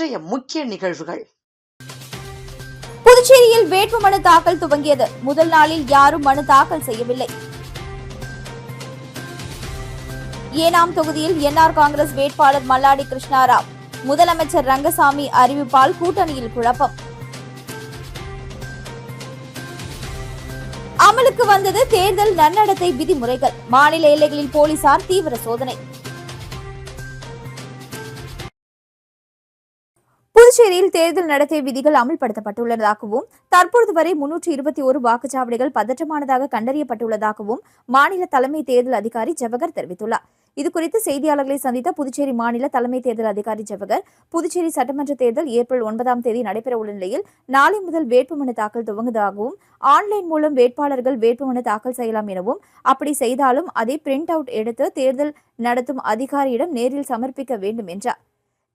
இன்றைய முக்கிய நிகழ்வுகள். புதுச்சேரியில் வேட்புமனு தாக்கல் துவங்கியது. முதல் நாளில் யாரும் மனு தாக்கல் செய்யவில்லை. ஏனாம் தொகுதியில் என்ஆர் காங்கிரஸ் வேட்பாளர் மல்லாடி கிருஷ்ணாராவ். முதலமைச்சர் ரங்கசாமி அறிவிப்பால் கூட்டணியில் குழப்பம். அமலுக்கு வந்தது தேர்தல் நன்னடத்தை விதிமுறைகள். மாநில எல்லைகளில் போலீசார் தீவிர சோதனை. புதுச்சேரியில் தேர்தல் நடத்தை விதிகள் அமல்படுத்தப்பட்டுள்ளதாகவும் தற்பொழுது வரை 321 வாக்குச்சாவடிகள் பதற்றமானதாக கண்டறியப்பட்டுள்ளதாகவும் மாநில தலைமை தேர்தல் அதிகாரி ஜவஹர் தெரிவித்துள்ளார். இதுகுறித்து செய்தியாளர்களை சந்தித்த புதுச்சேரி மாநில தலைமை தேர்தல் அதிகாரி ஜவஹர், புதுச்சேரி சட்டமன்ற தேர்தல் ஏப்ரல் 9 நடைபெறவுள்ள நிலையில் நாளை முதல் வேட்புமனு தாக்கல் துவங்குவதாகவும் ஆன்லைன் மூலம் வேட்பாளர்கள் வேட்புமனு தாக்கல் செய்யலாம் எனவும், அப்படி செய்தாலும் அதை பிரிண்ட் அவுட் எடுத்து தேர்தல் நடத்தும் அதிகாரியிடம் நேரில் சமர்ப்பிக்க வேண்டும் என்றார்.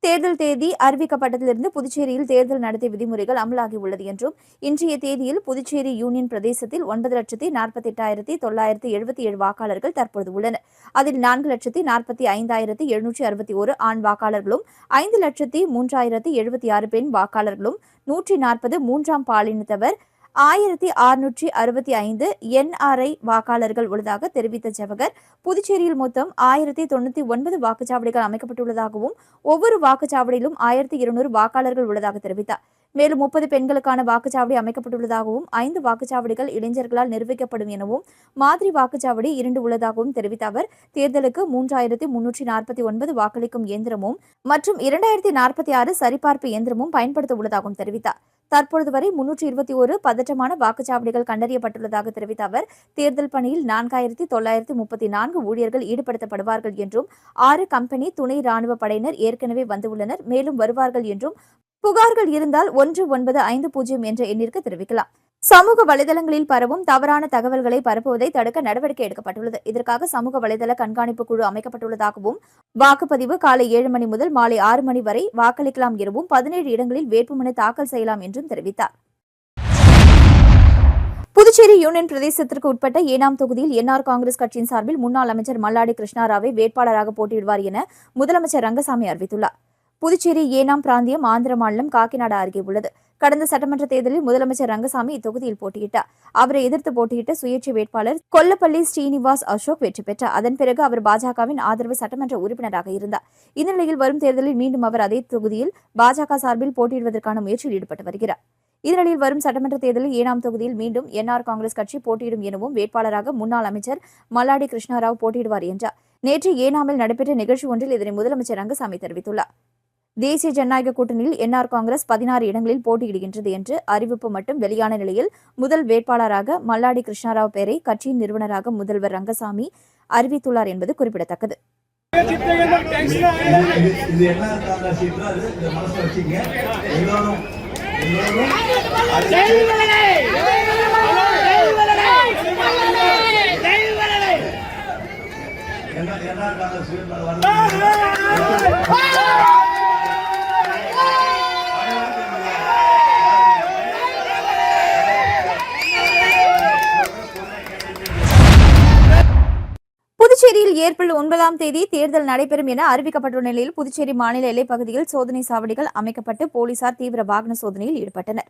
தேர்தல் தேதி அறிவிக்கப்பட்டதிலிருந்து புதுச்சேரியில் தேர்தல் நடத்தை விதிமுறைகள் அமலாகியுள்ளது என்றும், இன்றைய தேதியில் புதுச்சேரி யூனியன் பிரதேசத்தில் 9,48,977 வாக்காளர்கள் தற்போது உள்ளனர். அதில் 4,45,761 ஆண் வாக்காளர்களும் 5,03,076 பெண் வாக்காளர்களும் 140 மூன்றாம் பாலினத்தவர் 1,665 NRI வாக்காளர்கள் உள்ளதாக தெரிவித்த ஜவஹர், புதுச்சேரியில் மொத்தம் 1,099 வாக்குச்சாவடிகள் அமைக்கப்பட்டுள்ளதாகவும் ஒவ்வொரு வாக்குச்சாவடியிலும் 1,200 வாக்காளர்கள் உள்ளதாக தெரிவித்தார். மேலும் 30 பெண்களுக்கான வாக்குச்சாவடி அமைக்கப்பட்டுள்ளதாகவும் 5 வாக்குச்சாவடிகள் இளைஞர்களால் நிர்வகிக்கப்படும் எனவும் மாதிரி வாக்குச்சாவடி 2 உள்ளதாகவும் தெரிவித்த அவர், தேர்தலுக்கு 3,349 வாக்களிக்கும் இயந்திரமும் மற்றும் 2,046 சரிபார்ப்பு இயந்திரமும் பயன்படுத்த உள்ளதாகவும் தெரிவித்தார். தற்பொழுது வரை 321 பதற்றமான வாக்குச்சாவடிகள் கண்டறியப்பட்டுள்ளதாக தெரிவித்த அவர், தேர்தல் பணியில் 4,934 ஊழியர்கள் ஈடுபடுத்தப்படுவார்கள் என்றும் 6 கம்பெனி துணை ராணுவ படையினர் ஏற்கனவே வந்துள்ளனர், மேலும் வருவார்கள் என்றும், புகார்கள் இருந்தால் 1950 என்ற எண்ணிற்கு தெரிவிக்கலாம். சமூக வலைதளங்களில் பரவும் தவறான தகவல்களை பரப்புவதை தடுக்க நடவடிக்கை எடுக்கப்பட்டுள்ளது. இதற்காக சமூக வலைதள கண்காணிப்பு குழு அமைக்கப்பட்டுள்ளதாகவும், வாக்குப்பதிவு காலை 7 மணி முதல் மாலை 6 மணி வரை வாக்களிக்கலாம் எனவும் 17 இடங்களில் வேட்புமனு தாக்கல் செய்யலாம் என்றும் தெரிவித்தார். புதுச்சேரி யூனியன் பிரதேசத்திற்கு உட்பட்ட ஏனாம் தொகுதியில் என்ஆர் காங்கிரஸ் கட்சியின் சார்பில் முன்னாள் அமைச்சர் மல்லாடி கிருஷ்ணாராவை வேட்பாளராக போட்டியிடுவார் என முதலமைச்சர் ரங்கசாமி அறிவித்துள்ளார். புதுச்சேரி ஏனாம் பிராந்தியம் ஆந்திர மாநிலம் காக்கிநாடா அருகே உள்ளது. கடந்த சட்டமன்ற தேர்தலில் முதலமைச்சர் ரங்கசாமி இத்தொகுதியில் போட்டியிட்டார். அவரை எதிர்த்து போட்டியிட்ட சுயேட்சை வேட்பாளர் கொல்லப்பள்ளி ஸ்ரீனிவாஸ் அசோக் வெற்றி பெற்றார். அதன் பிறகு அவர் பாஜகவின் ஆதரவு சட்டமன்ற உறுப்பினராக இருந்தார். இந்த நிலையில் வரும் தேர்தலில் மீண்டும் அவர் அதே தொகுதியில் பாஜக சார்பில் போட்டியிடுவதற்கான முயற்சியில் ஈடுபட்டு வருகிறார். இதனிடையில் வரும் சட்டமன்ற தேர்தலில் ஏனாம் தொகுதியில் மீண்டும் என்ஆர் காங்கிரஸ் கட்சி போட்டியிடும் எனவும் வேட்பாளராக முன்னாள் அமைச்சர் மல்லாடி கிருஷ்ணாராவ் போட்டியிடுவார் என்றார். நேற்று ஏனாமில் நடைபெற்ற நிகழ்ச்சி ஒன்றில் இதனை முதலமைச்சர் ரங்கசாமி தெரிவித்துள்ளார். தேசிய ஜனநாயக கூட்டணியில் என்ஆர் காங்கிரஸ் 16 இடங்களில் போட்டியிடுகின்றது என்று அறிவிப்பு மட்டும் வெளியான நிலையில் முதல் வேட்பாளராக மல்லாடி கிருஷ்ணாராவ் பெயரை கட்சியின் நிறுவனராக முதல்வர் ரங்கசாமி அறிவித்துள்ளார் என்பது குறிப்பிடத்தக்கது. புதுச்சேரியில் ஏப்ரல் 9 தேர்தல் நடைபெறும் என அறிவிக்கப்பட்டுள்ள நிலையில் புதுச்சேரி மாநில எல்லைப் பகுதியில் சோதனை சாவடிகள் அமைக்கப்பட்டு போலீசார் தீவிர வாகன சோதனையில் ஈடுபட்டனர்.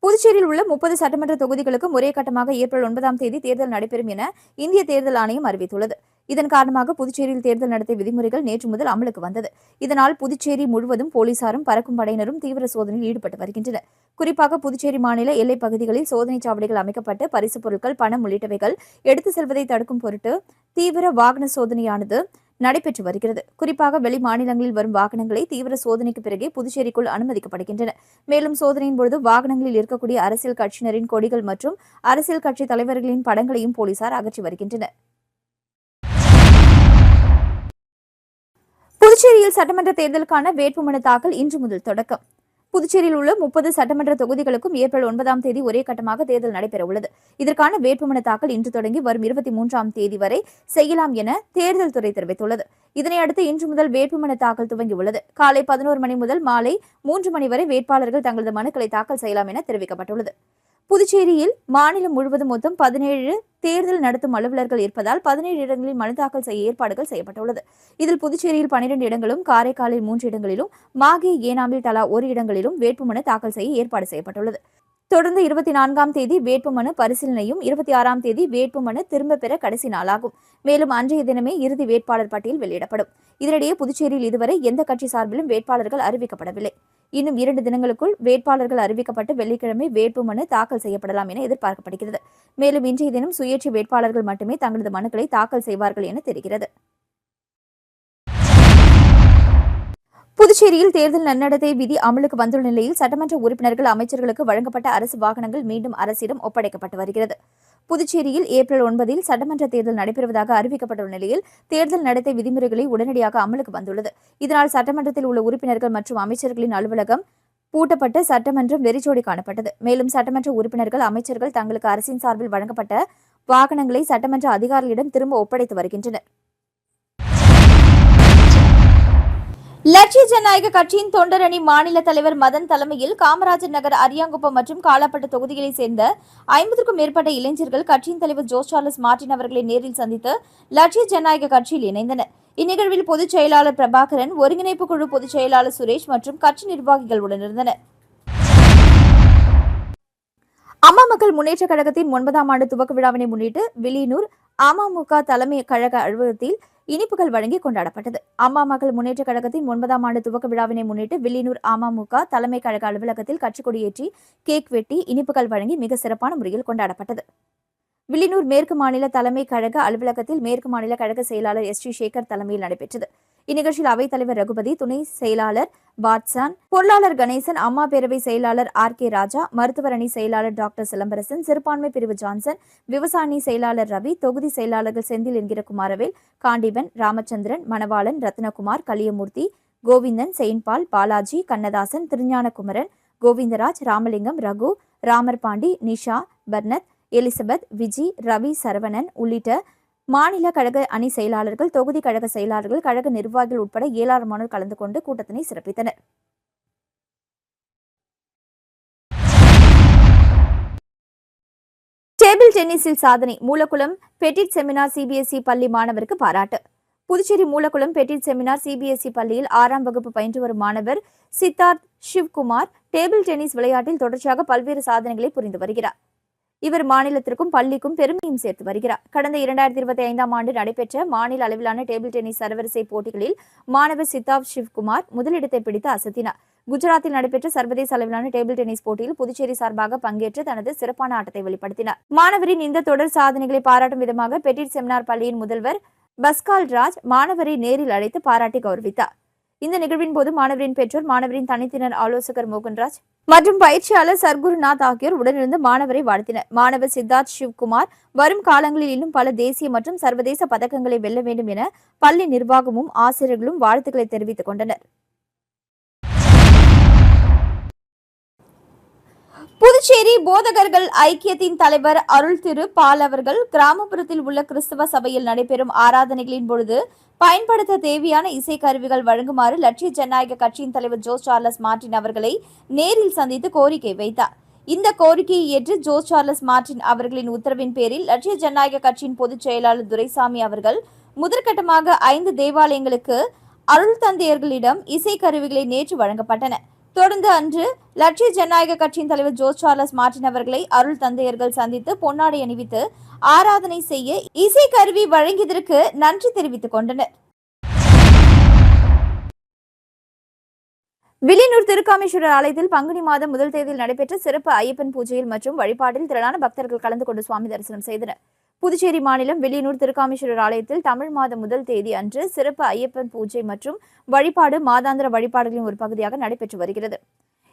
புதுச்சேரியில் உள்ள 30 சட்டமன்ற தொகுதிகளுக்கும் ஒரே கட்டமாக ஏப்ரல் 9 தேர்தல் நடைபெறும் என இந்திய தேர்தல் ஆணையம் அறிவித்துள்ளது. இதன் காரணமாக புதுச்சேரியில் தேர்தல் நடத்தை விதிமுறைகள் நேற்று முதல் அமலுக்கு வந்தது. இதனால் புதுச்சேரி முழுவதும் போலீசாரும் பறக்கும் படையினரும் தீவிர சோதனையில் ஈடுபட்டு வருகின்றனர். குறிப்பாக புதுச்சேரி மாநில எல்லைப் பகுதிகளில் சோதனை சாவடிகள் அமைக்கப்பட்டு பரிசுப் பொருட்கள், பணம் உள்ளிட்டவைகள் எடுத்து செல்வதை தடுக்கும் பொருட்டு தீவிர வாகன சோதனையானது நடைபெற்று வருகிறது. குறிப்பாக வெளி மாநிலங்களில் வரும் வாகனங்களை தீவிர சோதனைக்கு பிறகே புதுச்சேரிக்குள் அனுமதிக்கப்படுகின்றன. மேலும் சோதனையின் பொழுது வாகனங்களில் இருக்கக்கூடிய அரசியல் கட்சியினரின் கொடிகள் மற்றும் அரசியல் கட்சி தலைவர்களின் படங்களையும் போலீசார் அகற்றி வருகின்றனர். புதுச்சேரியில் சட்டமன்ற தேர்தலுக்கான வேட்புமனு தாக்கல் இன்று முதல் தொடக்கம். புதுச்சேரியில் உள்ள 30 சட்டமன்ற தொகுதிகளுக்கும் ஏப்ரல் 9 ஒரே கட்டமாக தேர்தல் நடைபெறவுள்ளது. இதற்கான வேட்புமனு தாக்கல் இன்று தொடங்கி வரும் 23 வரை செய்யலாம் என தேர்தல் துறை தெரிவித்துள்ளது. இதனையடுத்து இன்று முதல் வேட்புமனு தாக்கல் துவங்கியுள்ளது. காலை 11 மணி முதல் மாலை 3 மணி வரை வேட்பாளர்கள் தங்களது மனுக்களை தாக்கல் செய்யலாம் என தெரிவிக்கப்பட்டுள்ளது. புதுச்சேரியில் மாநிலம் முழுவதும் மொத்தம் 17 தேர்தல் நடத்தும் அலுவலர்கள் இருப்பதால் 17 இடங்களில் மனு தாக்கல் செய்ய ஏற்பாடுகள் செய்யப்பட்டுள்ளது. இதில் புதுச்சேரியில் 12 இடங்களும், காரைக்காலில் 3 இடங்களிலும், மாகே, ஏனாமில் தலா 1 இடங்களிலும் வேட்புமனு தாக்கல் செய்ய ஏற்பாடு செய்யப்பட்டுள்ளது. தொடர்ந்து 24ஆம் தேதி வேட்புமனு பரிசீலனையும், 26ஆம் தேதி வேட்புமனு திரும்ப பெற கடைசி நாளாகும். மேலும் அன்றைய தினமே இறுதி வேட்பாளர் பட்டியல் வெளியிடப்படும். இதனிடையே புதுச்சேரியில் இதுவரை எந்த கட்சி சார்பிலும் வேட்பாளர்கள் அறிவிக்கப்படவில்லை. இன்னும் 2 தினங்களுக்குள் வேட்பாளர்கள் அறிவிக்கப்பட்டு வெள்ளிக்கிழமை வேட்புமனு தாக்கல் செய்யப்படலாம் என எதிர்பார்க்கப்படுகிறது. மேலும் இன்றைய தினம் சுயேட்சை வேட்பாளர்கள் மட்டுமே தங்களது மனுக்களை தாக்கல் செய்வார்கள் என தெரிகிறது. புதுச்சேரியில் தேர்தல் நன்னடத்தை விதி அமலுக்கு வந்துள்ள நிலையில் சட்டமன்ற உறுப்பினர்கள், அமைச்சர்களுக்கு வழங்கப்பட்ட அரசு வாகனங்கள் மீண்டும் அரசிடம் ஒப்படைக்கப்பட்டு வருகிறது. புதுச்சேரியில் ஏப்ரல் 9 சட்டமன்ற தேர்தல் நடைபெறுவதாக அறிவிக்கப்பட்டுள்ள நிலையில் தேர்தல் நடத்தை விதிமுறைகளை உடனடியாக அமலுக்கு வந்துள்ளது. இதனால் சட்டமன்றத்தில் உள்ள உறுப்பினர்கள் மற்றும் அமைச்சர்களின் அலுவலகம் பூட்டப்பட்டு சட்டமன்றம் வெறிச்சோடி காணப்பட்டது. மேலும் சட்டமன்ற உறுப்பினர்கள், அமைச்சர்கள் தங்களுக்கு அரசின் சார்பில் வழங்கப்பட்ட வாகனங்களை சட்டமன்ற அதிகாரிகளிடம் திரும்ப ஒப்படைத்து வருகின்றனர். லட்சிய ஜனநாயக கட்சியின் தொண்டரணி மாநில தலைவர் மதன் தலைமையில் காமராஜர் நகர், அரியாங்குப்பம் மற்றும் காலாப்பட்டு தொகுதிகளைச் சேர்ந்த 50க்கும் மேற்பட்ட இளைஞர்கள் கட்சியின் தலைவர் ஜோஸ் சார்லஸ் மார்டின் அவர்களை நேரில் சந்தித்து லட்சிய ஜனநாயக கட்சியில் இணைந்தனர். இந்நிகழ்வில் பொதுச் செயலாளர் பிரபாகரன், ஒருங்கிணைப்பு குழு பொதுச் செயலாளர் சுரேஷ் மற்றும் கட்சி நிர்வாகிகள் உடனிருந்தனர். அம்மா மக்கள் முன்னேற்ற கழகத்தின் 9ஆம் ஆண்டு துவக்க விழாவினை முன்னிட்டு வில்லியனூர் அமமுக தலைமை கழக அலுவலகத்தில் இனிப்புகள் வழங்கி கொண்டாடப்பட்டது. அம்மா மக்கள் முன்னேற்ற கழகத்தின் 9ஆம் ஆண்டு துவக்க விழாவினை முன்னிட்டு வில்லியனூர் அமமுக தலைமை கழக அலுவலகத்தில் கட்சிக் கொடியேற்றி கேக் வெட்டி இனிப்புகள் வழங்கி மிக சிறப்பான முறையில் கொண்டாடப்பட்டது. வில்லியனூர் மேற்கு மாநில தலைமை கழக அலுவலகத்தில் மேற்கு மாநில கழக செயலாளர் எஸ். டி. சேகர் தலைமையில் நடைபெற்றது. இந்நிகழ்ச்சியில் அவைத்தலைவர் ரகுபதி, துணை செயலாளர் பாட்சான், பொருளாளர் கணேசன், அம்மா பேரவை செயலாளர் ஆர். கே. ராஜா, மருத்துவர் அணி செயலாளர் டாக்டர் சிலம்பரசன், சிறுபான்மை பிரிவு ஜான்சன், விவசாய அணி செயலாளர் ரவி, தொகுதி செயலாளர்கள் செந்தில் என்கிற குமாரவேல், காண்டிவன், ராமச்சந்திரன், மணவாளன், ரத்னகுமார், கலியமூர்த்தி, கோவிந்தன், செயின்பால், பாலாஜி, கண்ணதாசன், திருஞானகுமரன், கோவிந்தராஜ், ராமலிங்கம், ரகு, ராமர் பாண்டி, நிஷா, பர்னத், எலிசபெத், விஜி, ரவி, சரவணன் உள்ளிட்ட மாநில கழக அணி செயலாளர்கள், தொகுதி கழக செயலாளர்கள், கழக நிர்வாகிகள் உட்பட ஏராளமானோர் கலந்து கொண்டு கூட்டத்தினை சிறப்பித்தனர். டேபிள் டென்னிஸில் சாதனை, மூலக்குளம் பெட்டிட் செமினார் சிபிஎஸ்இ பள்ளி மாணவருக்கு பாராட்டு. Puducherry Moolakulam petite seminar CBSE பள்ளியில் 6ஆம் வகுப்பு பயின்று வரும் மாணவர் சித்தார்த் சிவ்குமார் டேபிள் டென்னிஸ் விளையாட்டில் தொடர்ச்சியாக பல்வேறு சாதனைகளை புரிந்து வருகிறார். இவர் மாநிலத்திற்கும் பள்ளிக்கும் பெருமையும் சேர்த்து வருகிறார். கடந்த 2025ஆம் ஆண்டு நடைபெற்ற மாநில அளவிலான டேபிள் டென்னிஸ் சர்வரிசை போட்டிகளில் மாணவர் சித்தார்த் சிவ்குமார் முதலிடத்தை பிடித்து அசத்தினார். குஜராத்தில் நடைபெற்ற சர்வதேச அளவிலான டேபிள் டென்னிஸ் போட்டியில் புதுச்சேரி சார்பாக பங்கேற்று தனது சிறப்பான ஆட்டத்தை வெளிப்படுத்தினார். மாணவரின் இந்த தொடர் சாதனைகளை பாராட்டும் விதமாக பெட்டிட் செமினார் பள்ளியின் முதல்வர் பஸ்கால் ராஜ் மாணவரை நேரில் அழைத்து பாராட்டி கௌரவித்தார். இந்த நிகழ்வின் போது மாணவரின் பெற்றோர், மாணவரின் தனித்தினர் ஆலோசகர் மோகன்ராஜ் மற்றும் பயிற்சியாளர் சர்க்குருநாத் ஆகியோர் உடனிருந்து மாணவரை வாழ்த்தினர். மாணவர் சித்தார்த் சிவ்குமார் வரும் காலங்களில் இன்னும் பல தேசிய மற்றும் சர்வதேச பதக்கங்களை வெல்ல வேண்டும் என பள்ளி நிர்வாகமும் ஆசிரியர்களும் வாழ்த்துக்களை தெரிவித்துக் கொண்டனர். புதுச்சேரி போதகர்கள் ஐக்கியத்தின் தலைவர் அருள் திரு பால் அவர்கள் கிராமப்புறத்தில் உள்ள கிறிஸ்தவ சபையில் நடைபெறும் ஆராதனைகளின் பொழுது பயன்படுத்த தேவையான இசைக்கருவிகள் வழங்குமாறு லட்சிய ஜனநாயக கட்சியின் தலைவர் ஜோஸ் சார்லஸ் மார்டின் அவர்களை நேரில் சந்தித்து கோரிக்கை வைத்தார். இந்த கோரிக்கையை ஏற்று ஜோஸ் சார்லஸ் மார்டின் அவர்களின் உத்தரவின் பேரில் லட்சிய ஜனநாயக கட்சியின் பொதுச் செயலாளர் துரைசாமி அவர்கள் முதற்கட்டமாக 5 தேவாலயங்களுக்கு அருள் தந்தையர்களிடம் இசைக்கருவிகளை நேற்று வழங்கப்பட்டன. தொடர்ந்து அன்று லட்சிய ஜனநாயக கட்சியின் தலைவர் ஜோஸ் சார்லஸ் மார்டின் அவர்களை அருள் தந்தையர்கள் சந்தித்து பொன்னாடை அணிவித்து ஆராதனை செய்ய இசைக்கருவி வழங்கியதற்கு நன்றி தெரிவித்துக் கொண்டனர். வில்லியனூர் திருக்காமேஸ்வரர் ஆலயத்தில் பங்குனி மாதம் முதல் தேதியில் நடைபெற்ற சிறப்பு ஐயப்பன் பூஜையில் மற்றும் வழிபாட்டில் திரளான பக்தர்கள் கலந்து கொண்டு சுவாமி தரிசனம் செய்தனர். புதுச்சேரி மாநிலம் வில்லியனூர் திருக்காமேஸ்வரர் ஆலயத்தில் தமிழ் மாதம் முதல் தேதி அன்று சிறப்பு ஐயப்பன் பூஜை மற்றும் வழிபாடு மாதாந்திர வழிபாடுகளின் ஒரு பகுதியாக நடைபெற்று வருகிறது.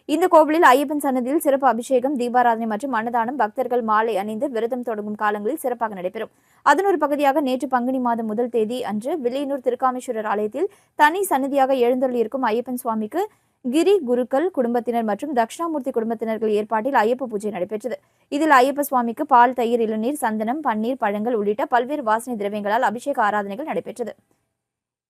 இந்த கோவிலில் ஐயப்பன் சன்னதியில் சிறப்பு அபிஷேகம், தீபாராதனை மற்றும் அன்னதானம் பக்தர்கள் மாலை அணிந்து விரதம் தொடங்கும் காலங்களில் சிறப்பாக நடைபெறும். அதன் ஒரு பகுதியாக நேற்று பங்குனி மாதம் முதல் தேதி அன்று வில்லியனூர் திருக்காமேஸ்வரர் ஆலயத்தில் தனி சன்னதியாக எழுந்தருளியிருக்கும் ஐயப்பன் சுவாமிக்கு கிரி குருக்கள் குடும்பத்தினர் மற்றும் தட்சிணாமூர்த்தி குடும்பத்தினர்கள் ஏற்பாட்டில் ஐயப்ப பூஜை நடைபெற்றது. இதில் ஐயப்ப சுவாமிக்கு பால், தயிர், இளநீர், சந்தனம், பன்னீர், பழங்கள் உள்ளிட்ட பல்வேறு வாசனை திரவியங்களால் அபிஷேக ஆராதனைகள் நடைபெற்றது.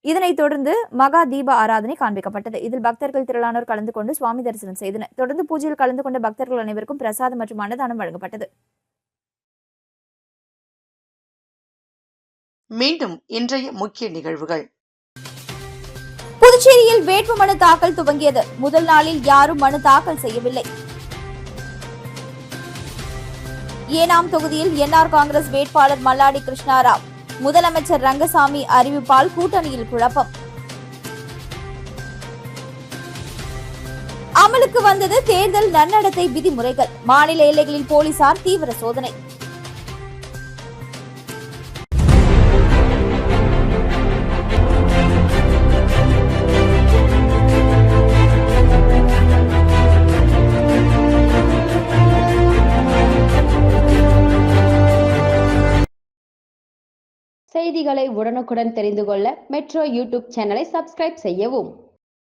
இதனைத் தொடர்ந்து மகா தீப ஆராதனை காண்பிக்கப்பட்டது. இதில் பக்தர்கள் திரளானோர் கலந்து கொண்டு சுவாமி தரிசனம் செய்தனர். தொடர்ந்து பூஜையில் கலந்து கொண்ட பக்தர்கள் அனைவருக்கும் பிரசாதம் மற்றும் அன்னதானம் வழங்கப்பட்டது. மீண்டும் இன்றைய முக்கிய நிகழ்வுகள். புதுச்சேரியில் வேட்புமனு தாக்கல் துவங்கியது. முதல் நாளில் யாரும் மனு தாக்கல் செய்யவில்லை. ஏனாம் தொகுதியில் என்ஆர் காங்கிரஸ் வேட்பாளர் மல்லாடி கிருஷ்ணாராவ், முதலமைச்சர் ரங்கசாமி அறிவிப்பால் கூட்டணியில் குழப்பம். அமலுக்கு வந்தது தேர்தல் நன்னடத்தை விதிமுறைகள். மாநில எல்லைகளில் போலீசார் தீவிர சோதனை. செய்திகளை உடனுக்குடன் தெரிந்து கொள்ள மெட்ரோ யூடியூப் சேனலை சப்ஸ்கிரைப் செய்யவும்.